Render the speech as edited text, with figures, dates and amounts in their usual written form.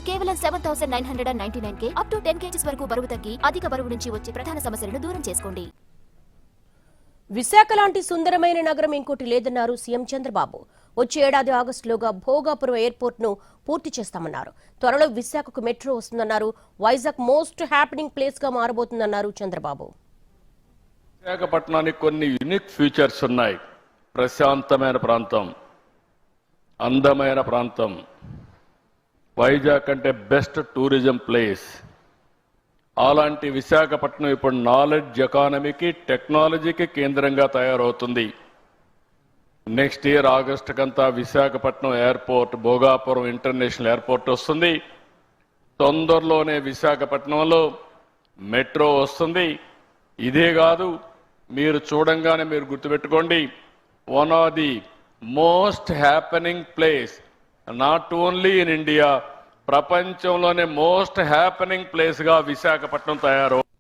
కేవలం 7,999 up to 10 kgs వరకు బరువు తగ్గి అధిక బరువు నుంచి వచ్చే ప్రధాన సమస్యలను దూరం చేసుకోండి. విశాఖ లాంటి సుందరమైన నగరం ఇంకోటి లేదన్నారు సీఎం చంద్రబాబు. వచ్చే ఏడాది ఆగస్టులోగా భోగాపురం ఎయిర్పోర్ట్ ను పూర్తి చేస్తామన్నారు. త్వరలో విశాఖకు మెట్రో వస్తుందన్నారు. వైజాగ్ మోస్ట్ హ్యాపెనింగ్ ప్లేస్ గా మారబోతుందన్నారు చంద్రబాబు. విశాఖపట్నానికి కొన్ని యూనిక్ ఫీచర్స్ ఉన్నాయి. ప్రశాంతమైన ప్రాంతం, అందమైన ప్రాంతం, వైజాగ్ అంటే బెస్ట్ టూరిజం ప్లేస్. అలాంటి విశాఖపట్నం ఇప్పుడు నాలెడ్జ్ ఎకానమీకి, టెక్నాలజీకి కేంద్రంగా తయారవుతుంది. నెక్స్ట్ ఇయర్ ఆగస్టు కంతా Visakhapatnam airport, Bhogapuram international airport వస్తుంది. తొందరలోనే విశాఖపట్నంలో మెట్రో వస్తుంది. ఇదే కాదు, మీరు చూడంగానే మీరు గుర్తుపెట్టుకోండి, one of the most happening place not only in India, ప్రపంచంలోనే మోస్ట్ హ్యాపెనింగ్ ప్లేస్ గా విశాఖపట్నం తయారవుతుంది.